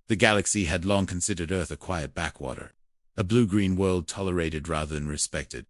The galaxy had long considered Earth a quiet backwater, a blue-green world tolerated rather than respected,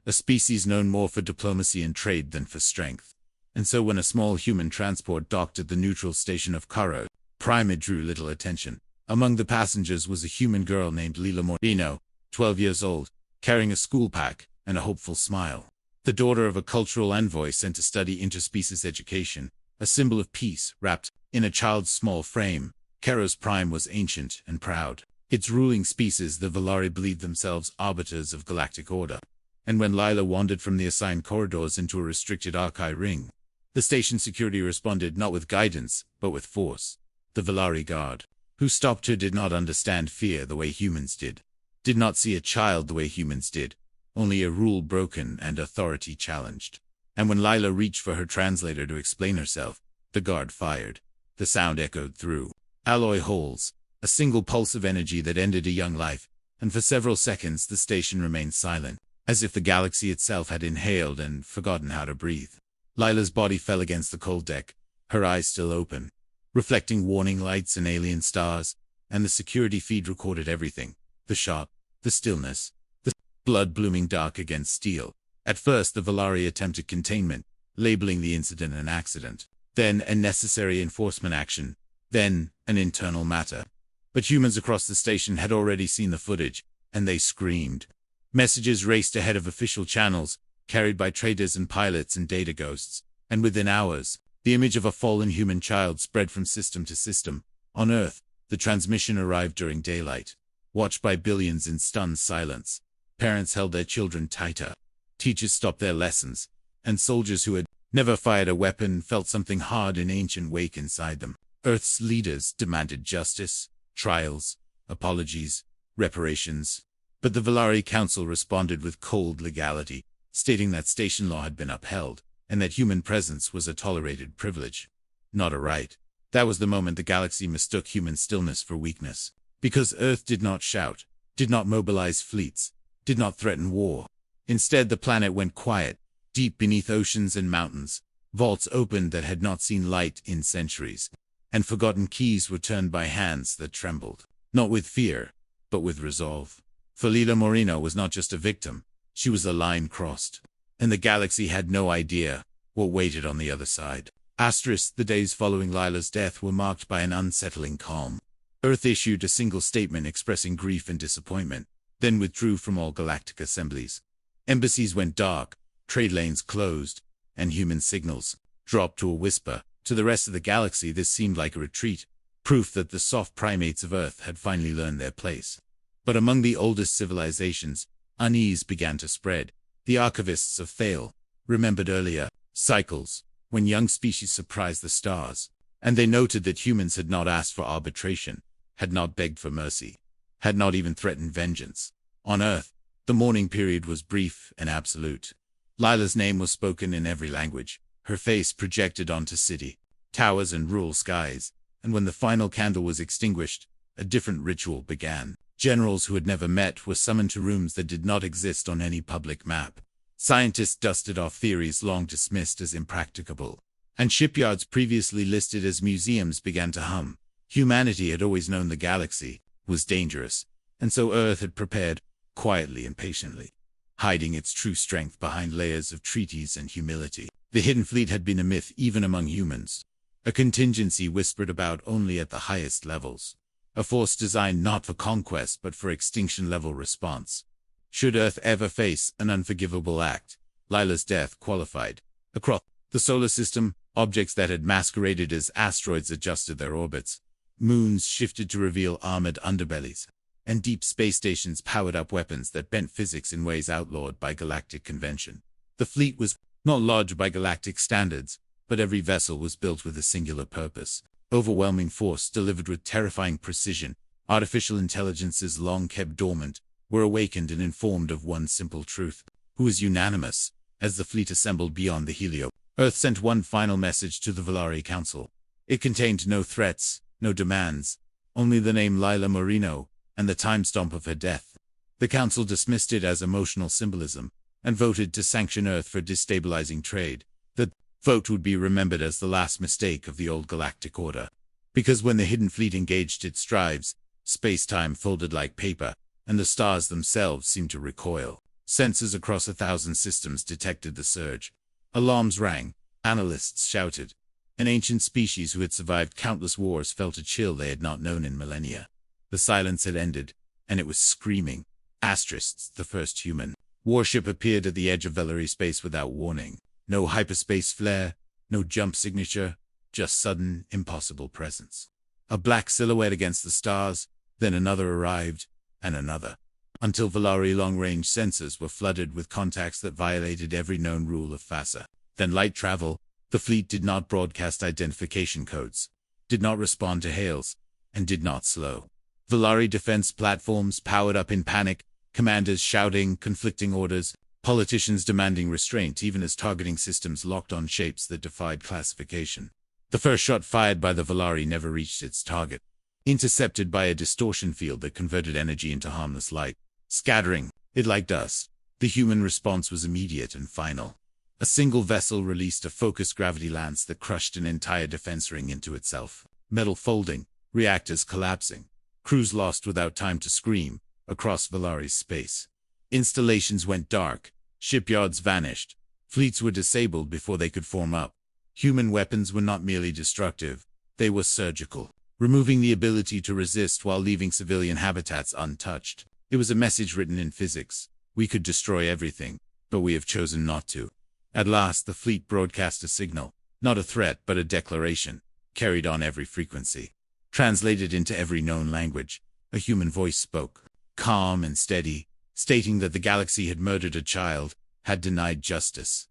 a species known more for diplomacy and trade than for strength. And so when a small human transport docked at the neutral station of Cairo Prime, it drew little attention. Among the passengers was a human girl named Lila Moreno, 12 years old, carrying a school pack and a hopeful smile. The daughter of a cultural envoy sent to study interspecies education, a symbol of peace wrapped in a child's small frame. Kairos Prime was ancient and proud. Its ruling species, the Valari, believed themselves arbiters of galactic order. And when Lila wandered from the assigned corridors into a restricted Archive ring, the station security responded not with guidance, but with force. The Valari guard, who stopped her, did not understand fear the way humans did not see a child the way humans did, only a rule broken and authority challenged. And when Lila reached for her translator to explain herself, the guard fired. The sound echoed through alloy holes, a single pulse of energy that ended a young life, and for several seconds the station remained silent, as if the galaxy itself had inhaled and forgotten how to breathe. Lila's body fell against the cold deck, her eyes still open, reflecting warning lights and alien stars, and the security feed recorded everything. The shot, the stillness, the blood blooming dark against steel. At first the Valari attempted containment, labeling the incident an accident, then a necessary enforcement action, then an internal matter. But humans across the station had already seen the footage, and they screamed. Messages raced ahead of official channels, carried by traders and pilots and data ghosts, and within hours, the image of a fallen human child spread from system to system. On Earth, the transmission arrived during daylight, watched by billions in stunned silence. Parents held their children tighter, teachers stopped their lessons, and soldiers who had never fired a weapon felt something hard and ancient wake inside them. Earth's leaders demanded justice, trials, apologies, reparations. But the Valari Council responded with cold legality, stating that station law had been upheld, and that human presence was a tolerated privilege, not a right. That was the moment the galaxy mistook human stillness for weakness. Because Earth did not shout, did not mobilize fleets, did not threaten war. Instead, the planet went quiet, deep beneath oceans and mountains. Vaults opened that had not seen light in centuries, and forgotten keys were turned by hands that trembled, not with fear, but with resolve. For Lila Moreno was not just a victim, she was a line crossed, and the galaxy had no idea what waited on the other side. The days following Lila's death were marked by an unsettling calm. Earth issued a single statement expressing grief and disappointment, then withdrew from all galactic assemblies. Embassies went dark, trade lanes closed, and human signals dropped to a whisper. To the rest of the galaxy, this seemed like a retreat, proof that the soft primates of Earth had finally learned their place. But among the oldest civilizations, unease began to spread. The archivists of Thale remembered earlier cycles, when young species surprised the stars, and they noted that humans had not asked for arbitration, had not begged for mercy, had not even threatened vengeance. On Earth, the mourning period was brief and absolute. Lila's name was spoken in every language, her face projected onto city, towers and rural skies, and when the final candle was extinguished, a different ritual began. Generals who had never met were summoned to rooms that did not exist on any public map. Scientists dusted off theories long dismissed as impracticable, and shipyards previously listed as museums began to hum. Humanity had always known the galaxy was dangerous, and so Earth had prepared, quietly and patiently, hiding its true strength behind layers of treaties and humility. The hidden fleet had been a myth even among humans, a contingency whispered about only at the highest levels. A force designed not for conquest but for extinction-level response. Should Earth ever face an unforgivable act, Lila's death qualified. Across the solar system, objects that had masqueraded as asteroids adjusted their orbits. Moons shifted to reveal armored underbellies, and deep space stations powered up weapons that bent physics in ways outlawed by galactic convention. The fleet was not large by galactic standards, but every vessel was built with a singular purpose. Overwhelming force delivered with terrifying precision. Artificial intelligences long kept dormant were awakened and informed of one simple truth, who was unanimous. As the fleet assembled beyond the helio, Earth sent one final message to the Valari Council. It contained no threats, no demands, only the name Lila Moreno and the timestamp of her death. The Council dismissed it as emotional symbolism and voted to sanction Earth for destabilizing trade. The vote would be remembered as the last mistake of the old galactic order. Because when the hidden fleet engaged its drives, space-time folded like paper, and the stars themselves seemed to recoil. Sensors across 1,000 systems detected the surge. Alarms rang, analysts shouted. An ancient species who had survived countless wars felt a chill they had not known in millennia. The silence had ended, and it was screaming. Asteroids, the first human warship, appeared at the edge of Valari space without warning. No hyperspace flare, no jump signature, just sudden, impossible presence. A black silhouette against the stars, then another arrived, and another, until Valari long-range sensors were flooded with contacts that violated every known rule of FASA. Then light travel. The fleet did not broadcast identification codes, did not respond to hails, and did not slow. Valari defense platforms powered up in panic, commanders shouting conflicting orders, politicians demanding restraint even as targeting systems locked on shapes that defied classification. The first shot fired by the Valari never reached its target, intercepted by a distortion field that converted energy into harmless light, scattering it like dust. The human response was immediate and final. A single vessel released a focused gravity lance that crushed an entire defense ring into itself. Metal folding, reactors collapsing, crews lost without time to scream, across Valari's space. Installations went dark, shipyards vanished, fleets were disabled before they could form up. Human weapons were not merely destructive, they were surgical, removing the ability to resist while leaving civilian habitats untouched. It was a message written in physics. We could destroy everything, but we have chosen not to. At last, the fleet broadcast a signal, not a threat but a declaration, carried on every frequency. Translated into every known language, a human voice spoke, calm and steady, stating that the galaxy had murdered a child, had denied justice,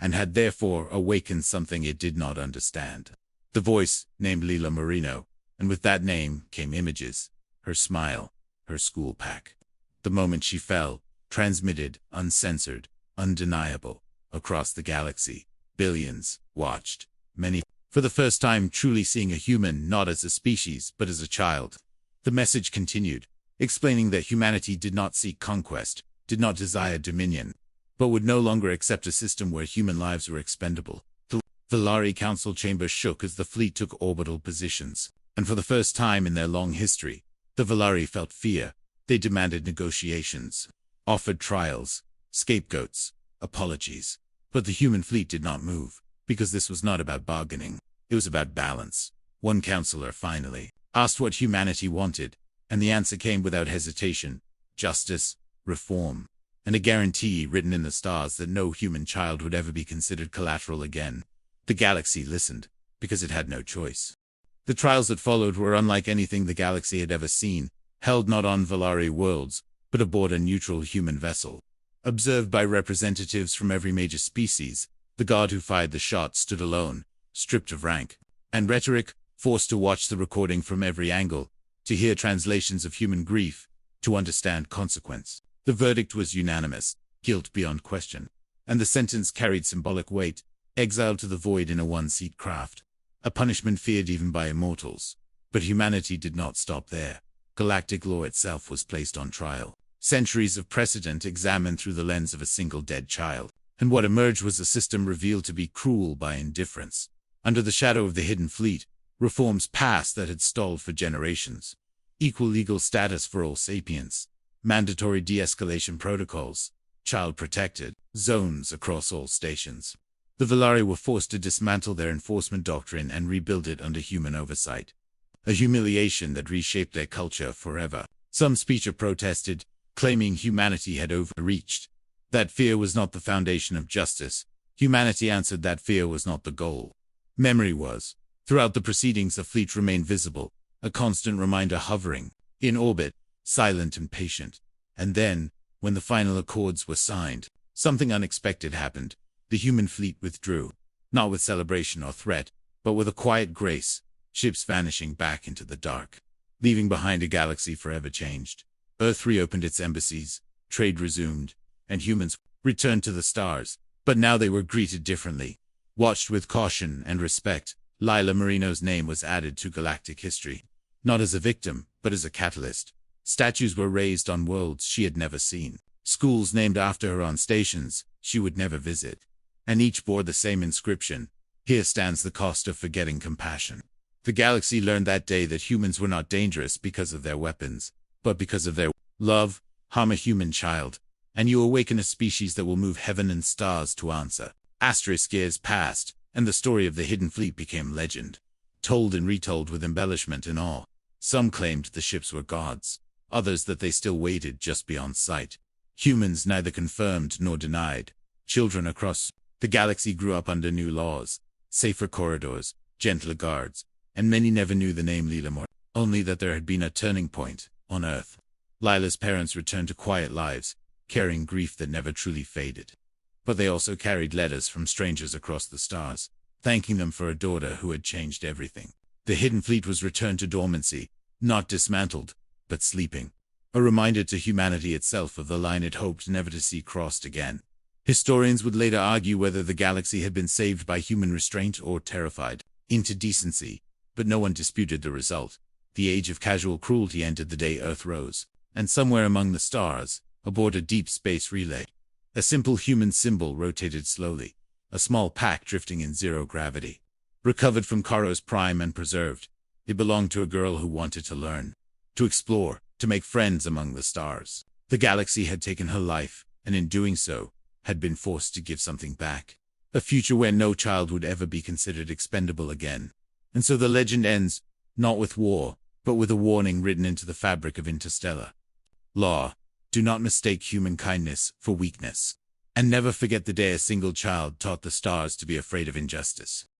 and had therefore awakened something it did not understand. The voice, named Leela Marino, and with that name came images, her smile, her school pack. The moment she fell, transmitted, uncensored, undeniable. Across the galaxy, billions watched, many, for the first time truly seeing a human not as a species but as a child. The message continued, explaining that humanity did not seek conquest, did not desire dominion, but would no longer accept a system where human lives were expendable. The Valari Council chamber shook as the fleet took orbital positions, and for the first time in their long history, the Valari felt fear. They demanded negotiations, offered trials, scapegoats, apologies. But the human fleet did not move, because this was not about bargaining, it was about balance. One counselor finally asked what humanity wanted, and the answer came without hesitation: justice, reform, and a guarantee written in the stars that no human child would ever be considered collateral again. The galaxy listened, because it had no choice. The trials that followed were unlike anything the galaxy had ever seen, held not on Valari worlds, but aboard a neutral human vessel. Observed by representatives from every major species, the god who fired the shot stood alone, stripped of rank and rhetoric, forced to watch the recording from every angle, to hear translations of human grief, to understand consequence. The verdict was unanimous, guilt beyond question, and the sentence carried symbolic weight, exiled to the void in a one-seat craft, a punishment feared even by immortals. But humanity did not stop there. Galactic law itself was placed on trial. Centuries of precedent examined through the lens of a single dead child, and what emerged was a system revealed to be cruel by indifference. Under the shadow of the hidden fleet, reforms passed that had stalled for generations. Equal legal status for all sapiens, mandatory de-escalation protocols, child-protected zones across all stations. The Valari were forced to dismantle their enforcement doctrine and rebuild it under human oversight. A humiliation that reshaped their culture forever. Some speecher protested, claiming humanity had overreached. That fear was not the foundation of justice. Humanity answered that fear was not the goal. Memory was. Throughout the proceedings, the fleet remained visible, a constant reminder hovering, in orbit, silent and patient. And then, when the final accords were signed, something unexpected happened. The human fleet withdrew, not with celebration or threat, but with a quiet grace, ships vanishing back into the dark, leaving behind a galaxy forever changed. Earth reopened its embassies, trade resumed, and humans returned to the stars. But now they were greeted differently. Watched with caution and respect, Leela Marino's name was added to galactic history. Not as a victim, but as a catalyst. Statues were raised on worlds she had never seen. Schools named after her on stations she would never visit. And each bore the same inscription: "Here stands the cost of forgetting compassion." The galaxy learned that day that humans were not dangerous because of their weapons, but because of their love. Harm a human child, and you awaken a species that will move heaven and stars to answer. Years passed, and the story of the hidden fleet became legend, told and retold with embellishment and awe. Some claimed the ships were gods, others that they still waited just beyond sight. Humans neither confirmed nor denied. Children across the galaxy grew up under new laws, safer corridors, gentler guards, and many never knew the name Lilamore, only that there had been a turning point on Earth. Lila's parents returned to quiet lives, carrying grief that never truly faded. But they also carried letters from strangers across the stars, thanking them for a daughter who had changed everything. The hidden fleet was returned to dormancy, not dismantled, but sleeping. A reminder to humanity itself of the line it hoped never to see crossed again. Historians would later argue whether the galaxy had been saved by human restraint or terrified into decency, but no one disputed the result. The age of casual cruelty ended the day Earth rose, and somewhere among the stars, aboard a deep space relay, a simple human symbol rotated slowly, a small pack drifting in zero gravity. Recovered from Karo's prime and preserved, it belonged to a girl who wanted to learn, to explore, to make friends among the stars. The galaxy had taken her life, and in doing so, had been forced to give something back. A future where no child would ever be considered expendable again. And so the legend ends, not with war, but with a warning written into the fabric of Interstellar. Law, do not mistake human kindness for weakness. And never forget the day a single child taught the stars to be afraid of injustice.